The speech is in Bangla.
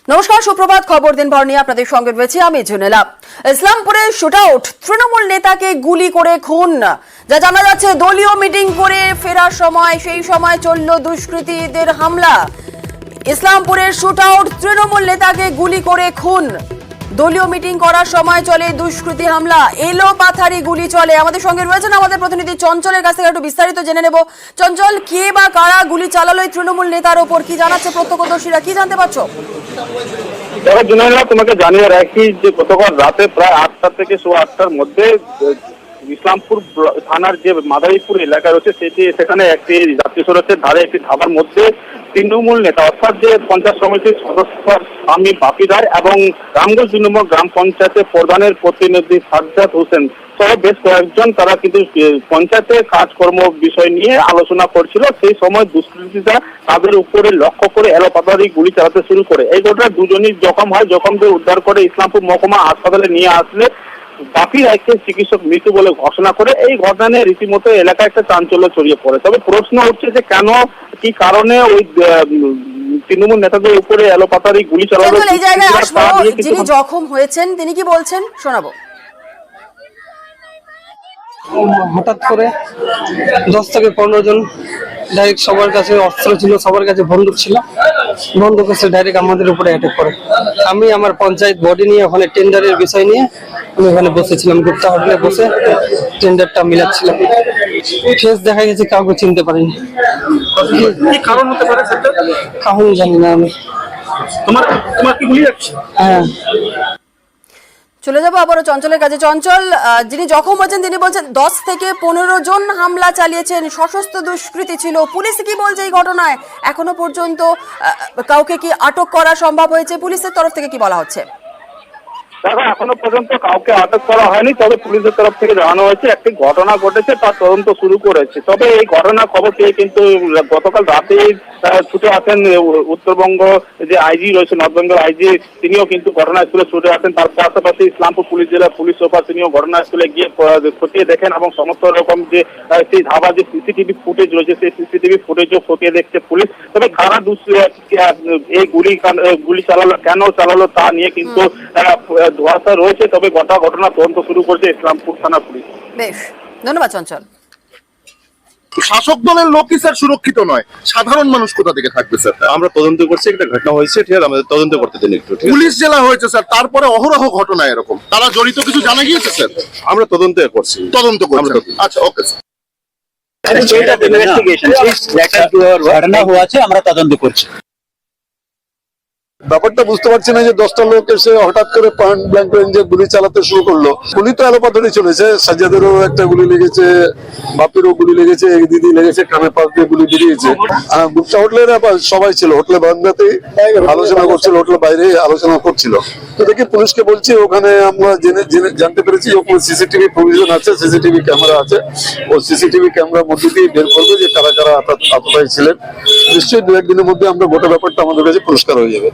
নমস্কার, সুপ্রভাত। খবর দিনভর নিয়ে আপনাদের সঙ্গে রয়েছে আমি জুনেলা। ইসলামপুরে শুটআউট, তৃণমূল নেতাকে গুলি করে খুন। যা জানা যাচ্ছে, দলীয় মিটিং করে ফেরার সময় সেই সময় চলল দুষ্কৃতীদের হামলা। ইসলামপুরের শুটআউট, তৃণমূল নেতাকে গুলি করে খুন। দলীয় মিটিং করার সময় চলে দুষ্কৃতী হামলা, এলো পাথারি গুলি চলে। আমাদের সঙ্গে রয়েছেন আমাদের প্রতিনিধি চঞ্চলের কাছ থেকে একটু বিস্তারিত জেনে নেব। চঞ্চল, কে বা কারা গুলি চালালো এই তৃণমূল নেতার ওপর? কি জানাচ্ছে প্রত্যক্ষদর্শীরা, কি জানতে পারছো? তোমাকে জানিয়ে রাখি যে গতকাল রাতে প্রায় 8টা থেকে 8:30টার মধ্যে ইসলামপুর থানার যে মাদারীপুর এলাকা রয়েছে সেখানে একটি জাতীয় সড়কের ধারে একটি ধাবার মধ্যে তৃণমূল নেতা অর্থাৎ যে পঞ্চায়েত সমিতির সদস্য আমি বাপি রায় এবং রামগঞ্জ 2 নম্বর গ্রাম পঞ্চায়েতের প্রধানের প্রতিনিধি সাজ্জাদ হোসেন সহ বেশ কয়েকজন তারা কিন্তু পঞ্চায়েতের কাজকর্ম বিষয় নিয়ে আলোচনা করছিল। সেই সময় দুষ্কৃতীরা তাদের উপরে লক্ষ্য করে এলোপাতাড়ি গুলি চালাতে শুরু করে। এই ঘটনায় দুজনই জখম হয়। জখমদের উদ্ধার করে ইসলামপুর মহকুমা হাসপাতালে নিয়ে আসলে বাপি রায়কে চিকিৎসক মৃত্যু বলে ঘোষণা করে। এই ঘটনা নিয়ে রীতিমতো এলাকায় একটা চাঞ্চল্য ছড়িয়ে পড়ে। তবে প্রশ্ন উঠছে যে কেন, কি কারণে ওই তৃণমূল নেতাদের উপরে এলোপাতাড়ি গুলি চালানো। এই জায়গায় আসবো, যিনি জখম হয়েছেন তিনি কি বলছেন শোনাবো। হঠাৎ করে 10 থেকে 15 জন ডাইরেক্ট সবার কাছে অস্ত্র ছিল, সবার কাছে বন্দুক ছিল, বন্দুক এসে ডাইরেক্ট আমাদের উপরে অ্যাটাক করে। আমি আমার পঞ্চায়েত বডি নিয়ে ওখানে টেন্ডারের বিষয় নিয়ে আমি ওখানে বসেছিলাম, গুপ্তা হোটেলে বসে টেন্ডারটা মিলাচ্ছিলাম। ফেস দেখা গেছে, কাউকে চিনতে পারিনি। কি কারণ হতে পারে সেটা কারণ জানি না আমি। তোমার কি গুলি যাচ্ছে? হ্যাঁ, চলে যাবো আবারও চঞ্চলের কাছে। চঞ্চল, যিনি জখম হয়েছেন তিনি বলছেন 10 থেকে 15 জন হামলা চালিয়েছেন, সশস্ত্র দুষ্কৃতী ছিল। পুলিশ কি বলছে এই ঘটনায়? এখনো পর্যন্ত কাউকে কি আটক করা সম্ভব হয়েছে? পুলিশের তরফ থেকে কি বলা হচ্ছে? দেখো, এখনো পর্যন্ত কাউকে আটক করা হয়নি। তবে পুলিশের তরফ থেকে জানানো হয়েছে একটি ঘটনা ঘটেছে, তার তদন্ত শুরু করেছে। তবে এই ঘটনা খবর পেয়ে কিন্তু গতকাল রাতে ছুটে আসেন উত্তরবঙ্গ যে আইজি রয়েছে, নর্থ বেঙ্গল আইজি, তিনিও কিন্তু ঘটনাস্থলে ছুটে আসেন। তার পাশাপাশি ইসলামপুর পুলিশ জেলার পুলিশ সুপার তিনিও ঘটনাস্থলে গিয়ে খতিয়ে দেখেন এবং সমস্ত রকম যে সেই ধাবা যে সিসিটিভি ফুটেজ রয়েছে সেই সিসিটিভি ফুটেজও খতিয়ে দেখছে পুলিশ। তবে কারা এই গুলি চালালো, কেন চালালো তা নিয়ে কিন্তু ধোঁয়াশা রয়েছে। তবে ঘটনা তদন্ত শুরু করেছে ইসলামপুর থানা পুলিশ। বেশ, ধন্যবাদ চঞ্চল। শাসক দলের লোক কি স্যার সুরক্ষিত নয়? সাধারণ মানুষ কোথা থেকে থাকবে স্যার? আমরা তদন্ত করছি, একটা ঘটনা হয়েছে, ঠিক আছে, আমাদের তদন্ত করতে দিন একটু। পুলিশ জেলা হয়েছে স্যার, তারপরে অহরহ ঘটনা এরকম, তারা জড়িত কিছু জানা গিয়েছে স্যার? আমরা তদন্ত করছি। আচ্ছা, ওকে স্যার। ঘটনা হয়েছে, আমরা তদন্ত করছি। ব্যাপারটা বুঝতে পারছি না যে 10টা লোক এসে হঠাৎ করে পয়েন্ট ব্ল্যাঙ্ক রেঞ্জে গুলি চালাতে শুরু করলো। গুলি তো এলোপাতাড়ি চলেছে, সাজ্জাদেরও একটা গুলি লেগেছে, বাপিরও গুলি লেগেছে, এক দিদি লেগেছে, কানে পাশ দিয়ে গুলি বেরিয়েছে। গুপ্তা হোটেলের সবাই ছিল, হোটেলে বারান্দাতে আলোচনা করছিল, হোটেলের বাইরে আলোচনা করছিল। তো দেখি পুলিশকে বলছি, ওখানে আমরা জানতে পেরেছি ওখানে সিসিটিভি প্রভিশন আছে, সিসিটিভি ক্যামেরা আছে। ও সিসিটিভি ক্যামেরার মধ্যে দিয়ে বের করবে যে কারা কারা আততায়ী ছিলেন। নিশ্চয়ই 2-1 দিনের মধ্যে আমরা গোটা ব্যাপারটা আমাদের কাছে পরিষ্কার হয়ে যাবে।